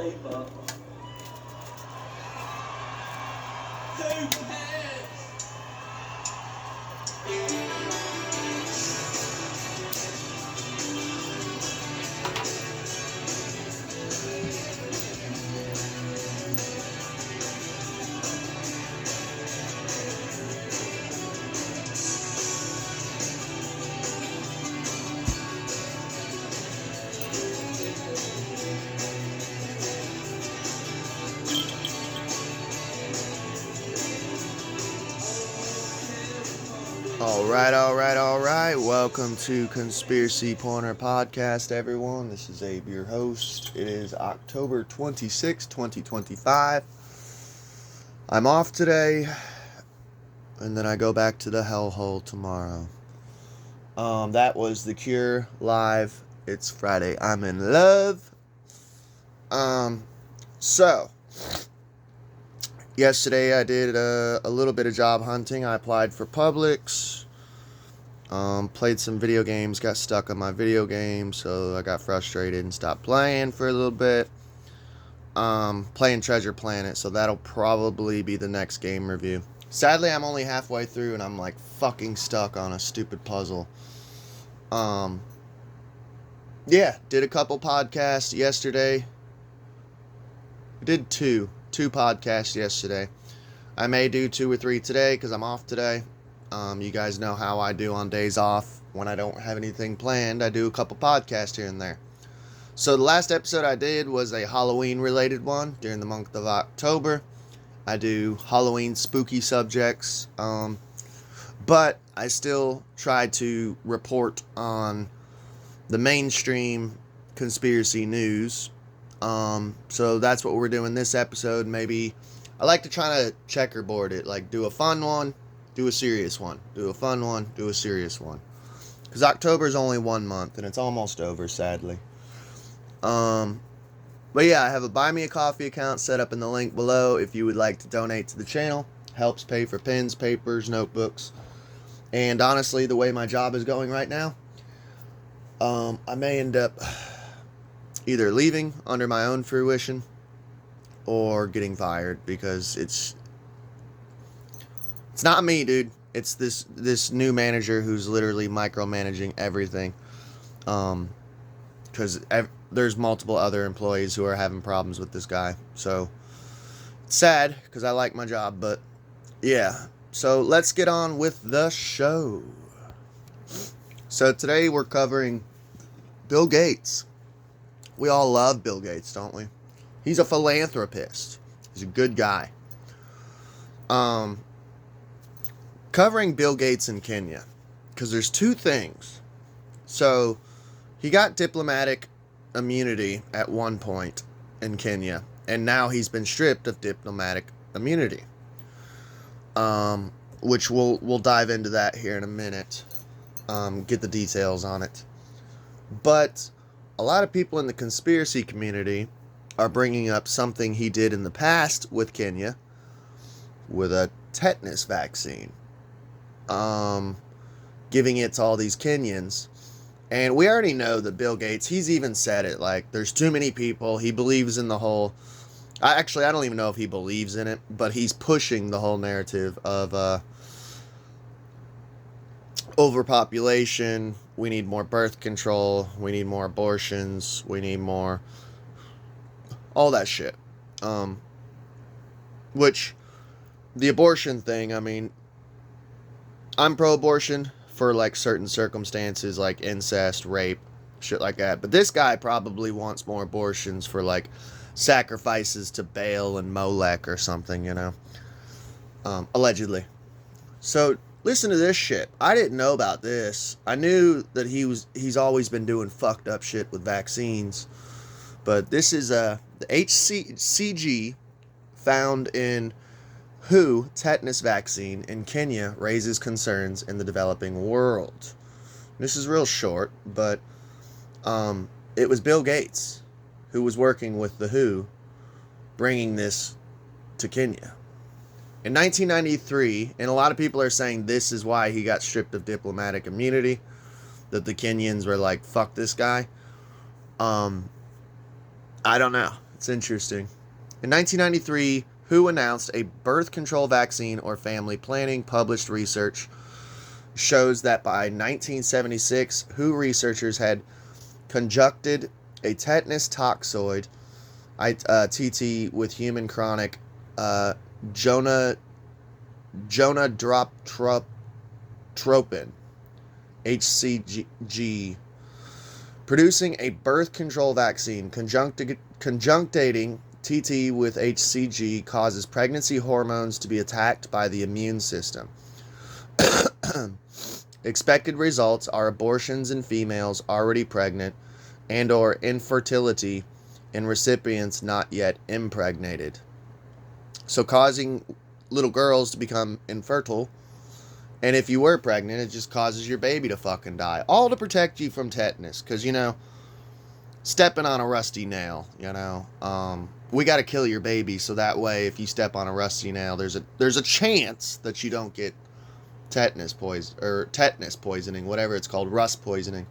lollipop. Who cares? All right. Welcome to Conspiracy Corner Podcast, everyone. This is Abe, your host. It is October 26, 2025. I'm off today, and then I go back to the hellhole tomorrow. That was The Cure live. It's Friday. I'm in love. So, yesterday I did a little bit of job hunting. I applied for Publix. Played some video games, got stuck on my video game, so I got frustrated and stopped playing for a little bit. Playing Treasure Planet, so that'll probably be the next game review. Sadly, I'm only halfway through and I'm like fucking stuck on a stupid puzzle. Yeah, did a couple podcasts yesterday. Did two podcasts yesterday. I may do 2 or 3 today because I'm off today. You guys know how I do on days off. When I don't have anything planned, I do a couple podcasts here and there. So the last episode I did was a Halloween related one during the month of October. I do Halloween spooky subjects. But I still try to report on the mainstream conspiracy news. So that's what we're doing this episode. Maybe I like to try to checkerboard it, like do a fun one, do a serious one, do a fun one, do a serious one. Because October is only 1 month and it's almost over, sadly. But yeah, I have a Buy Me a Coffee account set up in the link below if you would like to donate to the channel. Helps pay for pens, papers, notebooks. And honestly, the way my job is going right now, I may end up either leaving under my own fruition or getting fired because it's not me, dude. It's this new manager who's literally micromanaging everything. Because there's multiple other employees who are having problems with this guy. So it's sad because I like my job, but yeah. So let's get on with the show. So today we're covering Bill Gates. We all love Bill Gates, don't we? He's a philanthropist. He's a good guy. Covering Bill Gates in Kenya, because there's 2 things. So he got diplomatic immunity at one point in Kenya, and now he's been stripped of diplomatic immunity. Which we'll dive into that here in a minute. Get the details on it. But a lot of people in the conspiracy community are bringing up something he did in the past with Kenya with a tetanus vaccine. Giving it to all these Kenyans. And we already know that Bill Gates, he's even said it, like, there's too many people. He believes in the whole... I don't even know if he believes in it, but he's pushing the whole narrative of overpopulation. We need more birth control. We need more abortions. We need more... all that shit. Which, the abortion thing, I mean, I'm pro-abortion for, like, certain circumstances, like incest, rape, shit like that. But this guy probably wants more abortions for, like, sacrifices to Baal and Molech or something, you know? Allegedly. So, listen to this shit. I didn't know about this. I knew that he's always been doing fucked up shit with vaccines. But this is the HCG found in WHO tetanus vaccine in Kenya raises concerns in the developing world. This is real short, but it was Bill Gates who was working with the WHO bringing this to Kenya. In 1993, and a lot of people are saying this is why he got stripped of diplomatic immunity, that the Kenyans were like, fuck this guy. I don't know. It's interesting. In 1993, WHO announced a birth control vaccine or family planning. Published research shows that by 1976, WHO researchers had conjuncted a tetanus toxoid, TT, with human chronic Jonadrop tropin, HCG, producing a birth control vaccine. Conjunctating TT with HCG causes pregnancy hormones to be attacked by the immune system. Expected results are abortions in females already pregnant and or infertility in recipients not yet impregnated. So causing little girls to become infertile, and if you were pregnant, it just causes your baby to fucking die. All to protect you from tetanus, because, stepping on a rusty nail, we got to kill your baby, so that way if you step on a rusty nail, there's a chance that you don't get tetanus poisoning, whatever it's called, rust poisoning.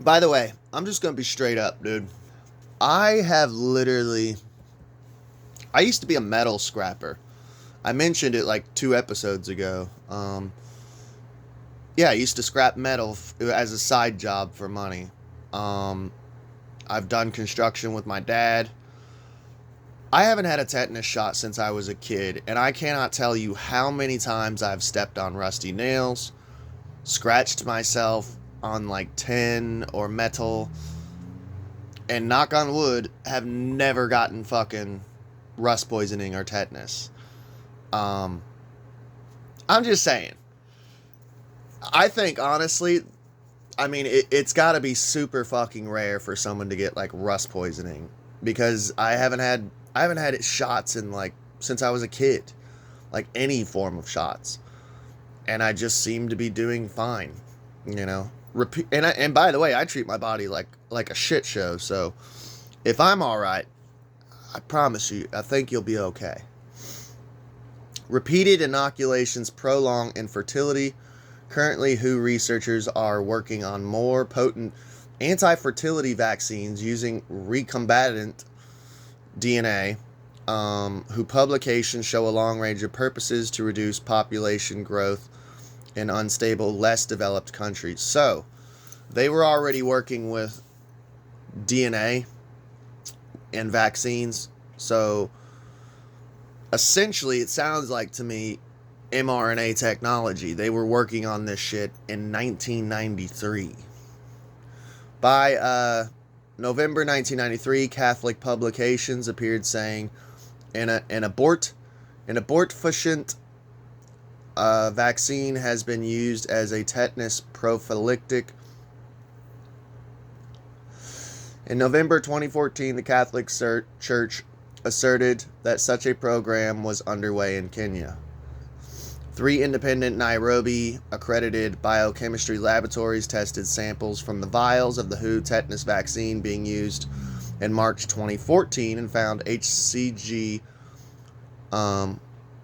By the way, I'm just going to be straight up, dude. I used to be a metal scrapper. I mentioned it like 2 episodes ago. Yeah, I used to scrap metal as a side job for money. I've done construction with my dad. I haven't had a tetanus shot since I was a kid, and I cannot tell you how many times I've stepped on rusty nails, scratched myself on like tin or metal, and knock on wood, have never gotten fucking rust poisoning or tetanus. I'm just saying. I think, honestly, it's got to be super fucking rare for someone to get like rust poisoning, because I haven't had it shots in like since I was a kid, like any form of shots, and I just seem to be doing fine, And by the way, I treat my body like a shit show. So if I'm all right, I promise you, I think you'll be okay. Repeated inoculations prolong infertility. Currently, WHO researchers are working on more potent anti-fertility vaccines using recombinant DNA, WHO publications show a long range of purposes to reduce population growth in unstable, less developed countries. So, they were already working with DNA and vaccines. So, essentially, it sounds like to me mRNA technology. They were working on this shit in 1993. By November 1993, Catholic publications appeared saying an abortifacient vaccine has been used as a tetanus prophylactic. In November 2014, the Catholic Church asserted that such a program was underway in Kenya. 3 independent Nairobi-accredited biochemistry laboratories tested samples from the vials of the WHO tetanus vaccine being used in March 2014 and found HCG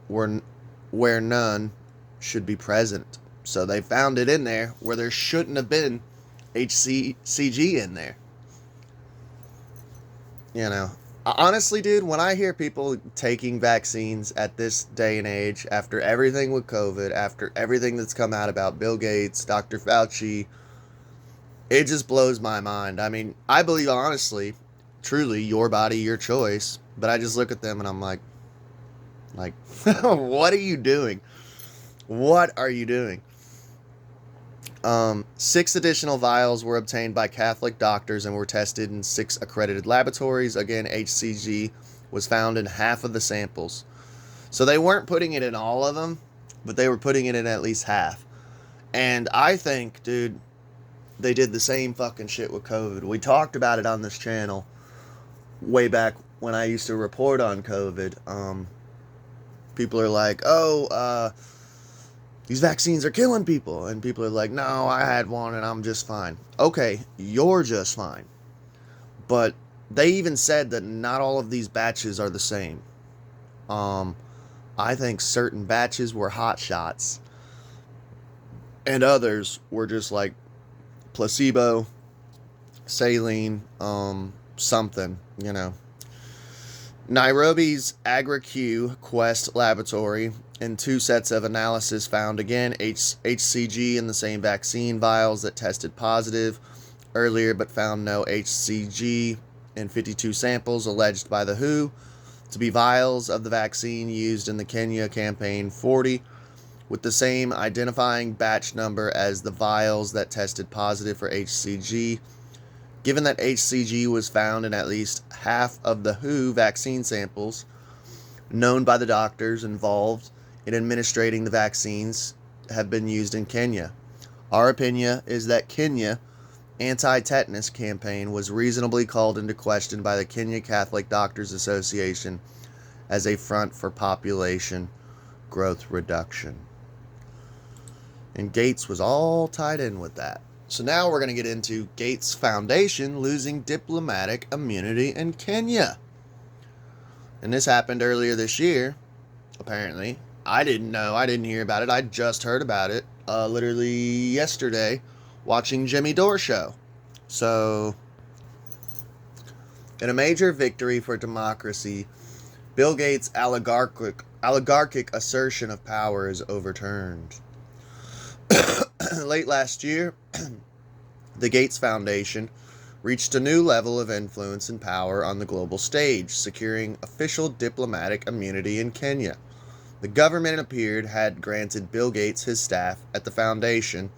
where none should be present. So they found it in there where there shouldn't have been HCG in there. Honestly, dude, when I hear people taking vaccines at this day and age, after everything with COVID, after everything that's come out about Bill Gates, Dr. Fauci, it just blows my mind. I believe, honestly, truly, your body, your choice, but I just look at them and I'm like, what are you doing? What are you doing? 6 additional vials were obtained by Catholic doctors and were tested in 6 accredited laboratories. Again, HCG was found in half of the samples. So they weren't putting it in all of them, but they were putting it in at least half. And I think, dude, they did the same fucking shit with COVID. We talked about it on this channel way back when I used to report on COVID. People are like, these vaccines are killing people. And people are like, no, I had one and I'm just fine. Okay, you're just fine. But they even said that not all of these batches are the same. I think certain batches were hot shots. And others were just like placebo. saline, something, Nairobi's AgriQ Quest laboratory in 2 sets of analysis found again HCG in the same vaccine vials that tested positive earlier, but found no HCG in 52 samples alleged by the WHO to be vials of the vaccine used in the Kenya campaign 40, with the same identifying batch number as the vials that tested positive for HCG. Given that HCG was found in at least half of the WHO vaccine samples known by the doctors involved in administering the vaccines have been used in Kenya, our opinion is that Kenya anti-tetanus campaign was reasonably called into question by the Kenya Catholic Doctors Association as a front for population growth reduction. And Gates was all tied in with that. So now we're going to get into Gates Foundation losing diplomatic immunity in Kenya. And this happened earlier this year, apparently. I didn't know. I didn't hear about it. I just heard about it literally yesterday watching Jimmy Dore show. So, in a major victory for democracy, Bill Gates' oligarchic assertion of power is overturned. Late last year, the Gates Foundation reached a new level of influence and power on the global stage, securing official diplomatic immunity in Kenya. The government, it appeared, had granted Bill Gates, his staff at the foundation,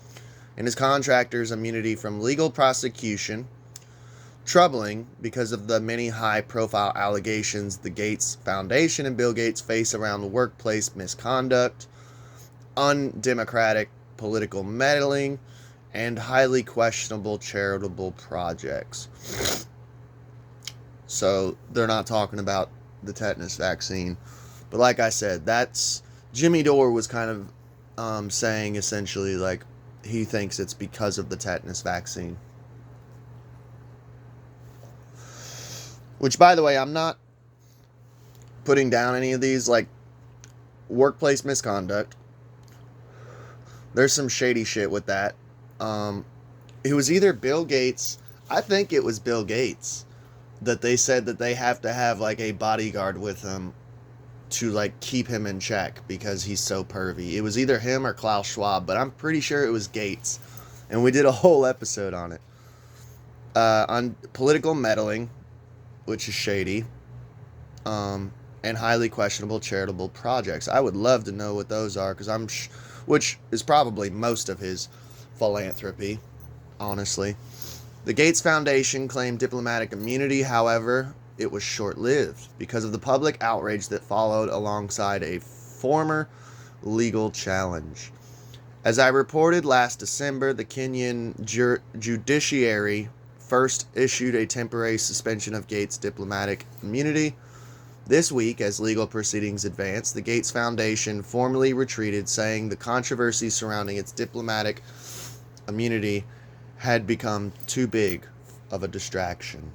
and his contractors immunity from legal prosecution. Troubling because of the many high-profile allegations the Gates Foundation and Bill Gates face around workplace misconduct, undemocratic political meddling, and highly questionable charitable projects. So they're not talking about the tetanus vaccine. But like I said, that's Jimmy Dore was kind of saying essentially like he thinks it's because of the tetanus vaccine. Which, by the way, I'm not putting down any of these, like, workplace misconduct. There's some shady shit with that. It was either Bill Gates, I think it was Bill Gates, that they said that they have to have, like, a bodyguard with him to, like, keep him in check because he's so pervy. It was either him or Klaus Schwab, but I'm pretty sure it was Gates. And we did a whole episode on it. On political meddling, which is shady, and highly questionable charitable projects. I would love to know what those are, because which is probably most of his philanthropy, honestly. The Gates Foundation claimed diplomatic immunity, however, it was short-lived because of the public outrage that followed alongside a former legal challenge. As I reported last December, the Kenyan judiciary first issued a temporary suspension of Gates' diplomatic immunity. This week, as legal proceedings advanced, the Gates Foundation formally retreated, saying the controversy surrounding its diplomatic immunity had become too big of a distraction.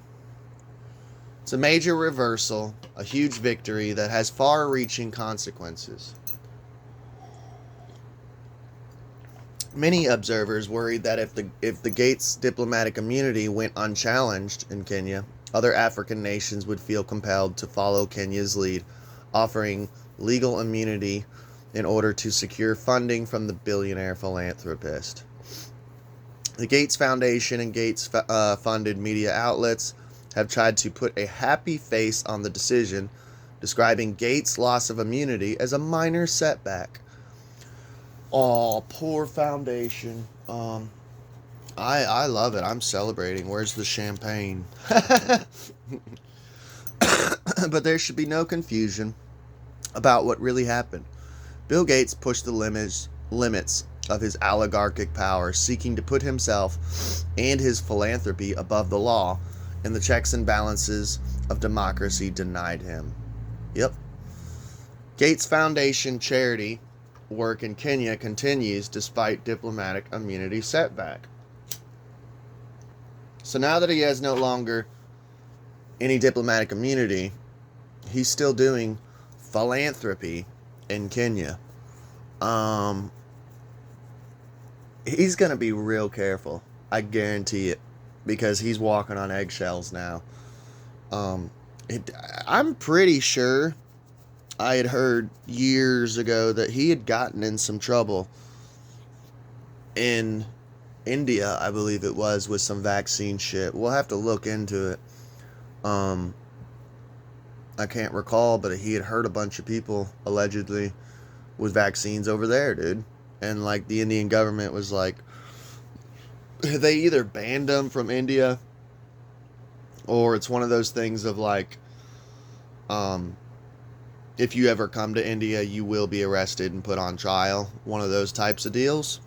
It's a major reversal, a huge victory that has far-reaching consequences. Many observers worried that if the Gates diplomatic immunity went unchallenged in Kenya, other African nations would feel compelled to follow Kenya's lead, offering legal immunity in order to secure funding from the billionaire philanthropist. The Gates Foundation and Gates-funded media outlets have tried to put a happy face on the decision, describing Gates' loss of immunity as a minor setback. Oh, poor foundation. I love it. I'm celebrating. Where's the champagne? But there should be no confusion about what really happened. Bill Gates pushed the limits of his oligarchic power, seeking to put himself and his philanthropy above the law, and the checks and balances of democracy denied him. Yep. Gates Foundation charity work in Kenya continues despite diplomatic immunity setback. So now that he has no longer any diplomatic immunity, he's still doing philanthropy in Kenya. He's going to be real careful. I guarantee it. because he's walking on eggshells now. I'm pretty sure I had heard years ago that he had gotten in some trouble in India, I believe it was, with some vaccine shit. We'll have to look into it. I can't recall, but he had hurt a bunch of people, allegedly, with vaccines over there, dude. And, like, the Indian government was like, they either banned them from India, or it's one of those things of, like, if you ever come to India, you will be arrested and put on trial. One of those types of deals.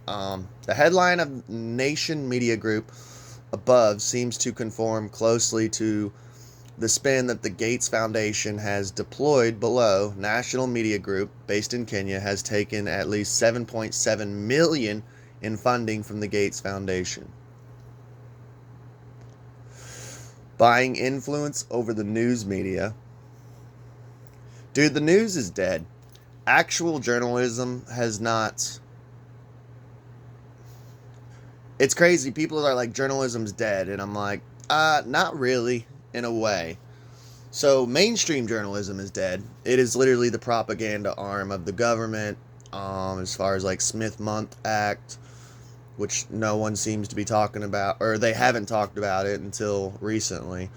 The headline of Nation Media Group above seems to conform closely to the spin that the Gates Foundation has deployed below. National Media Group, based in Kenya, has taken at least $7.7 million in funding from the Gates Foundation. Buying influence over the news media. Dude, the news is dead. Actual journalism has not... It's crazy. People are like, journalism's dead. And I'm like, not really, in a way. So, mainstream journalism is dead. It is literally the propaganda arm of the government, as far as like Smith-Month Act, which no one seems to be talking about, or they haven't talked about it until recently.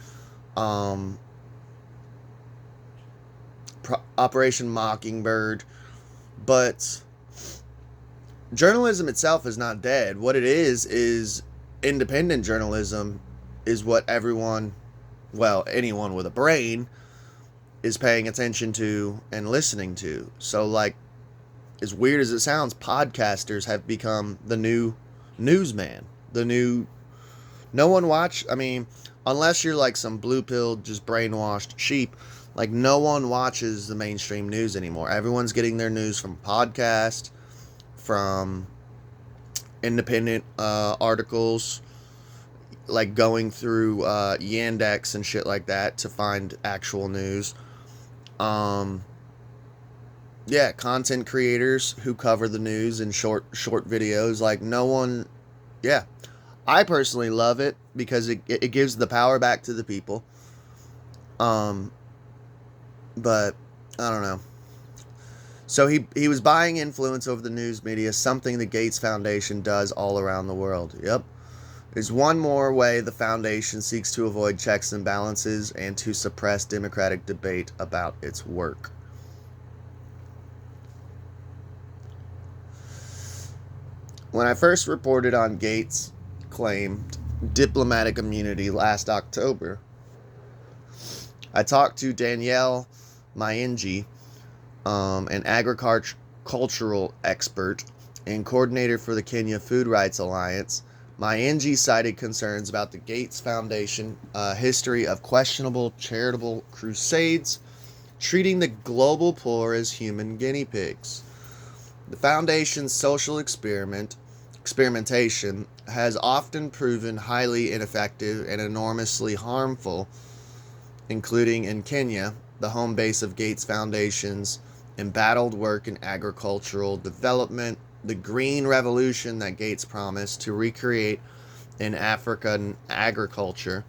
Operation Mockingbird. But journalism itself is not dead. What it is independent journalism is what everyone, well, anyone with a brain is paying attention to and listening to. So, like, as weird as it sounds, podcasters have become the new newsman. No one I mean, unless you're like some blue-pilled, just brainwashed sheep, like, no one watches the mainstream news anymore. Everyone's getting their news from podcasts, from independent articles, like going through Yandex and shit like that to find actual news. Yeah, content creators who cover the news in short videos. Like, no one... Yeah. I personally love it because it gives the power back to the people. But I don't know. So he was buying influence over the news media, something the Gates Foundation does all around the world. Yep. There's one more way the foundation seeks to avoid checks and balances and to suppress democratic debate about its work. When I first reported on Gates' claimed diplomatic immunity last October, I talked to Danielle Maingi, an agricultural expert and coordinator for the Kenya Food Rights Alliance. Maingi cited concerns about the Gates Foundation history of questionable charitable crusades, treating the global poor as human guinea pigs. The foundation's social experimentation has often proven highly ineffective and enormously harmful, including in Kenya, the home base of Gates Foundation's embattled work in agricultural development, the green revolution that Gates promised to recreate in African agriculture,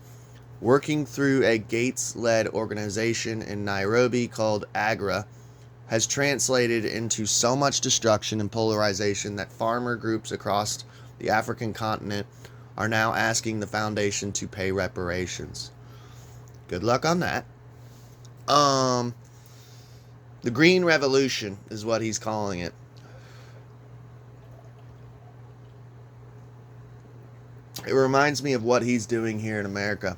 working through a Gates-led organization in Nairobi called AGRA, has translated into so much destruction and polarization that farmer groups across the African continent are now asking the foundation to pay reparations. Good luck on that. The Green Revolution is what he's calling it. It reminds me of what he's doing here in America.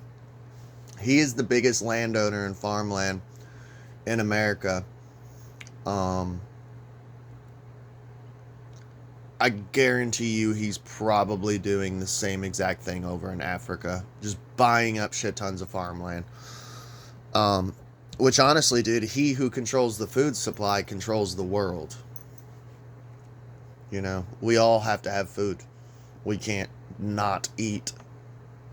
He is the biggest landowner in farmland in America. I guarantee you he's probably doing the same exact thing over in Africa. Just buying up shit tons of farmland. Which honestly, dude, he who controls the food supply controls the world. You know, we all have to have food. We can't not eat.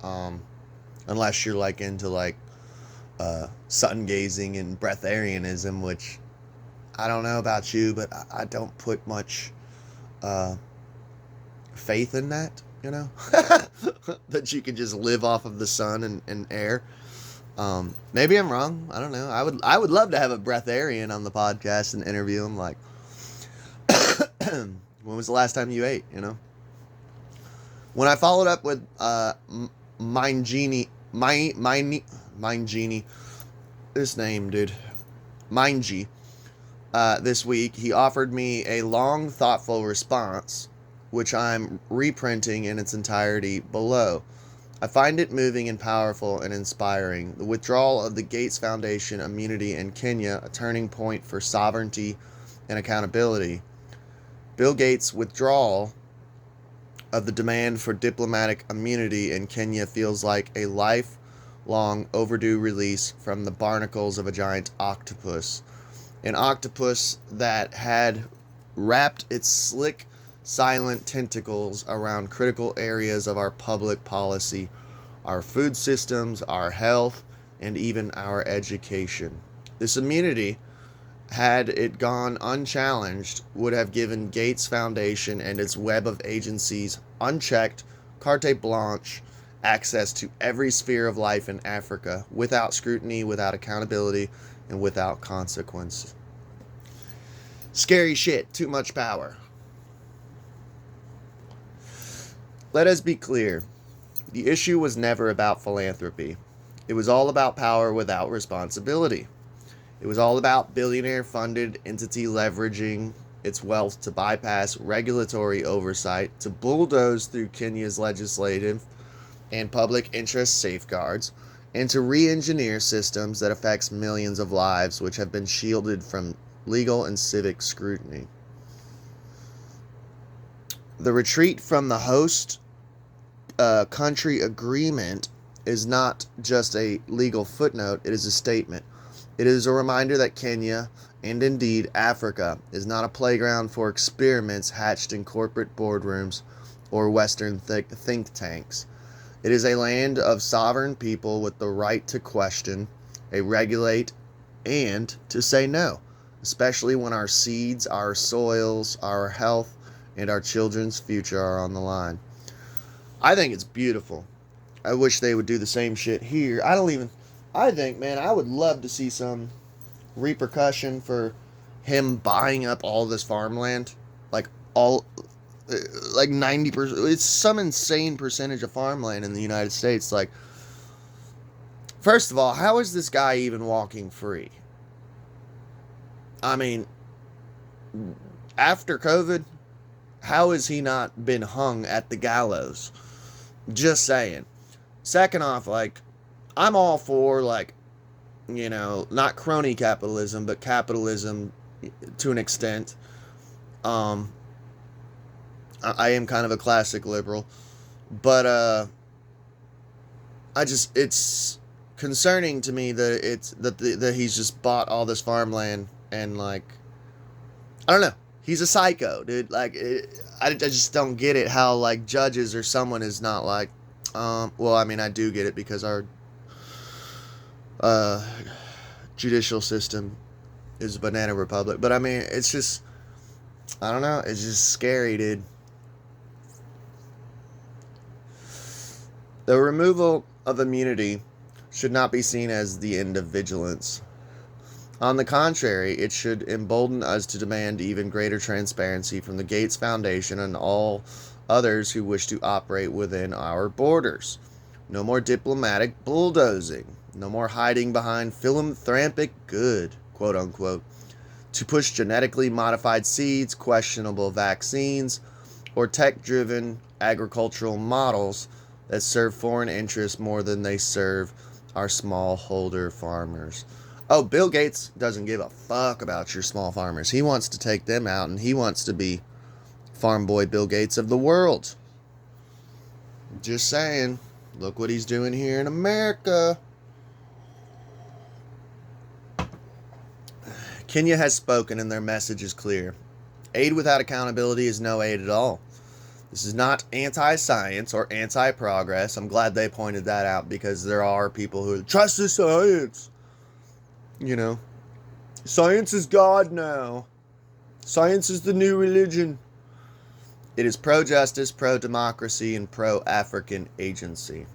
Unless you're like into like sun gazing and breatharianism, which I don't know about you, but I don't put much faith in that. you know? That you can just live off of the sun and air. Maybe I'm wrong. I don't know. I would love to have a breatharian on the podcast and interview him. Like, when was the last time you ate? You know. When I followed up with Mind Genie, this name, dude, Mind G, this week, he offered me a long, thoughtful response, which I'm reprinting in its entirety below. I find it moving and powerful and inspiring. The withdrawal of the Gates Foundation immunity in Kenya, a turning point for sovereignty and accountability. Bill Gates' withdrawal of the demand for diplomatic immunity in Kenya feels like a lifelong overdue release from the barnacles of a giant octopus. An octopus that had wrapped its slick, silent tentacles around critical areas of our public policy, our food systems, our health, and even our education. This immunity, had it gone unchallenged, would have given Gates Foundation and its web of agencies unchecked, carte blanche, access to every sphere of life in Africa, without scrutiny, without accountability, and without consequence. Scary shit. Too much power. Let us be clear. The issue was never about philanthropy. It was all about power without responsibility. It was all about billionaire-funded entity leveraging its wealth to bypass regulatory oversight, to bulldoze through Kenya's legislative and public interest safeguards, and to re-engineer systems that affects millions of lives which have been shielded from legal and civic scrutiny. The retreat from the host country agreement is not just a legal footnote, it is a statement. It is a reminder that Kenya, and indeed Africa, is not a playground for experiments hatched in corporate boardrooms or Western think tanks. It is a land of sovereign people with the right to question, to regulate, and to say no, especially when our seeds, our soils, our health, and our children's future are on the line. I think it's beautiful. I wish they would do the same shit here. I think, man, I would love to see some repercussion for him buying up all this farmland. Like 90%. It's some insane percentage of farmland in the United States. Like, first of all, how is this guy even walking free? I mean, after COVID, how has he not been hung at the gallows? Just saying. Second off, like, I'm all for, like, you know, not crony capitalism, but capitalism to an extent. I am kind of a classic liberal, but it's concerning to me that that he's just bought all this farmland and, like, I don't know. He's a psycho, dude. Like, I just don't get it how, like, judges or someone is not like, well, I mean, I do get it because our judicial system is a banana republic. But, I mean, it's just, I don't know. It's just scary, dude. The removal of immunity should not be seen as the end of vigilance. On the contrary, it should embolden us to demand even greater transparency from the Gates Foundation and all others who wish to operate within our borders. No more diplomatic bulldozing. No more hiding behind philanthropic good, quote unquote, to push genetically modified seeds, questionable vaccines, or tech-driven agricultural models that serve foreign interests more than they serve our smallholder farmers. Oh, Bill Gates doesn't give a fuck about your small farmers. He wants to take them out, and he wants to be farm boy Bill Gates of the world. Just saying. Look what he's doing here in America. Kenya has spoken, and their message is clear. Aid without accountability is no aid at all. This is not anti-science or anti-progress. I'm glad they pointed that out, because there are people who trust the science. You know, science is God now. Science is the new religion. It is pro-justice, pro-democracy, and pro-African agency.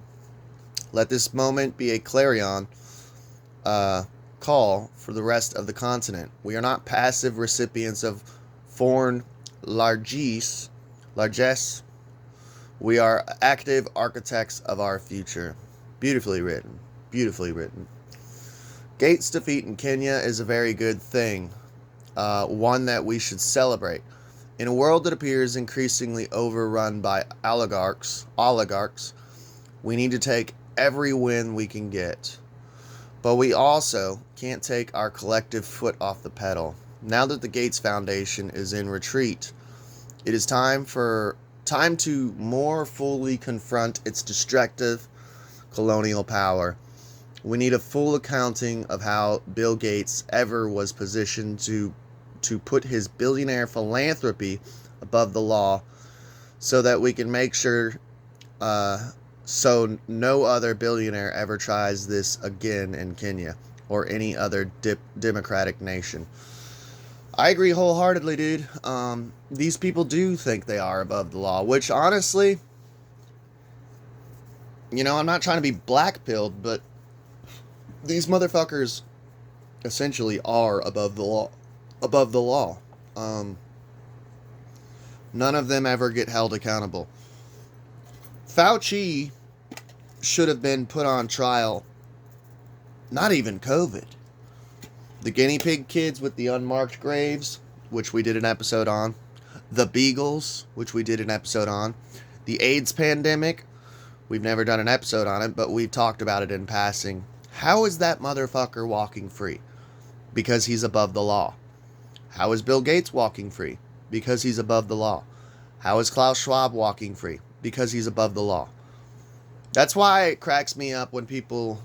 Let this moment be a clarion call for the rest of the continent. We are not passive recipients of foreign largesse. We are active architects of our future. Beautifully written. Beautifully written. Gates' defeat in Kenya is a very good thing. One that we should celebrate. In a world that appears increasingly overrun by oligarchs, we need to take every win we can get. But we also can't take our collective foot off the pedal. Now that the Gates Foundation is in retreat, it is time to more fully confront its destructive colonial power. We need a full accounting of how Bill Gates ever was positioned to put his billionaire philanthropy above the law, so that we can make sure so no other billionaire ever tries this again in Kenya or any other democratic nation. I agree wholeheartedly, dude. These people do think they are above the law, which honestly, I'm not trying to be black-pilled, but these motherfuckers essentially are above the law. None of them ever get held accountable. Fauci should have been put on trial. Not even COVID. The guinea pig kids with the unmarked graves, which we did an episode on. The Beagles, which we did an episode on. The AIDS pandemic, we've never done an episode on it, but we've talked about it in passing. How is that motherfucker walking free? Because he's above the law. How is Bill Gates walking free? Because he's above the law. How is Klaus Schwab walking free? Because he's above the law. That's why it cracks me up when people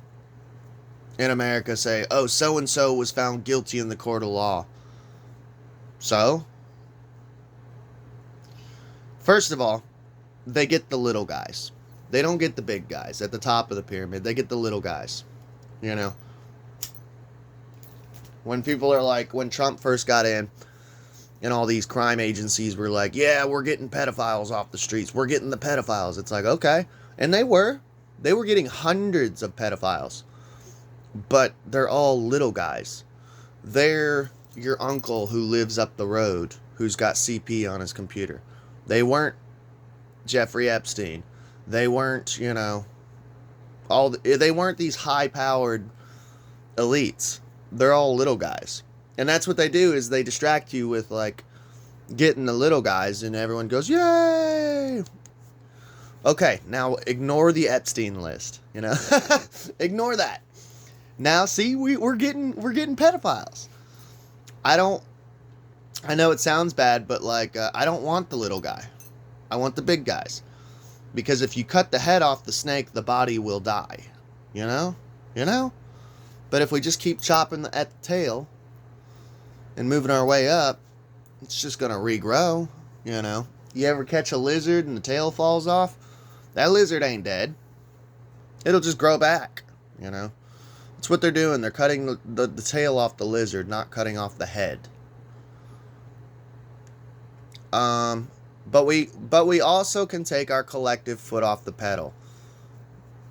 in America say, oh, so-and-so was found guilty in the court of law. So? First of all, they get the little guys. They don't get the big guys at the top of the pyramid. They get the little guys. When people are like, when Trump first got in, and all these crime agencies were like, yeah, we're getting pedophiles off the streets. We're getting the pedophiles. It's like, okay. And they were getting hundreds of pedophiles. But they're all little guys. They're your uncle who lives up the road, who's got CP on his computer. They weren't Jeffrey Epstein. They weren't, they weren't these high-powered elites. They're all little guys. And that's what they do, is they distract you with, like, getting the little guys, and everyone goes, yay! Okay, now ignore the Epstein list, Ignore that. Now, see, we're getting pedophiles. I know it sounds bad, but, I don't want the little guy. I want the big guys. Because if you cut the head off the snake, the body will die. You know? But if we just keep chopping at the tail and moving our way up, it's just going to regrow, You ever catch a lizard and the tail falls off? That lizard ain't dead. It'll just grow back, That's what they're doing. They're cutting the tail off the lizard, not cutting off the head. But we also can take our collective foot off the pedal.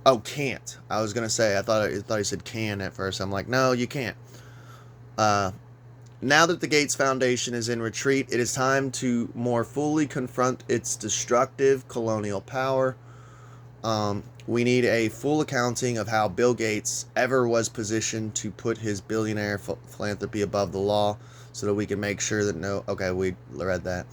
Oh, can't. I was gonna say. I thought he said can at first. I'm like, no, you can't. Now that the Gates Foundation is in retreat, it is time to more fully confront its destructive colonial power. We need a full accounting of how Bill Gates ever was positioned to put his billionaire philanthropy above the law, so that we can make sure that okay, we read that.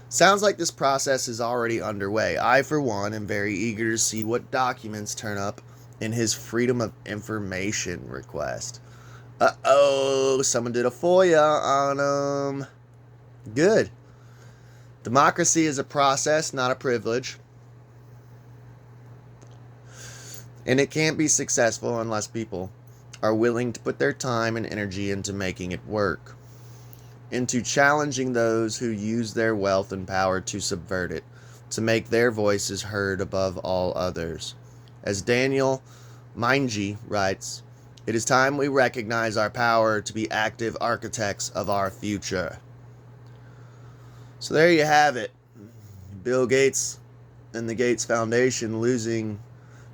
Sounds like this process is already underway. I, for one, am very eager to see what documents turn up in his Freedom of Information request. Uh-oh, someone did a FOIA on him. Good. Democracy is a process, not a privilege. And it can't be successful unless people are willing to put their time and energy into making it work, into challenging those who use their wealth and power to subvert it, to make their voices heard above all others. As Daniel Minji writes, it is time we recognize our power to be active architects of our future. So there you have it. Bill Gates and the Gates Foundation losing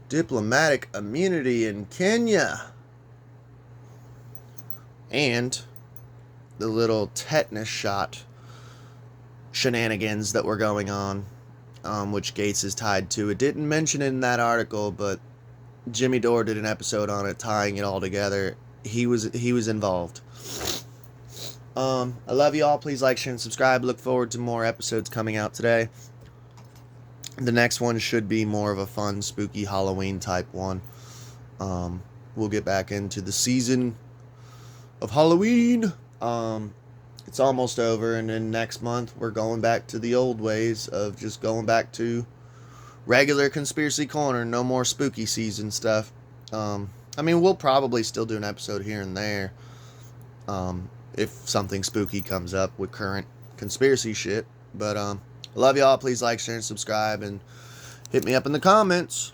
diplomatic immunity in Kenya. And the little tetanus shot shenanigans that were going on, which Gates is tied to. It didn't mention it in that article, but Jimmy Dore did an episode on it, tying it all together. He was involved. I love you all. Please like, share, and subscribe. Look forward to more episodes coming out today. The next one should be more of a fun, spooky Halloween type one. We'll get back into the season of Halloween. It's almost over, and then next month we're going back to the old ways of just going back to regular Conspiracy Corner. No more spooky season stuff. I mean, we'll probably still do an episode here and there if something spooky comes up with current conspiracy shit. But I love y'all. Please like, share, and subscribe, and hit me up in the comments.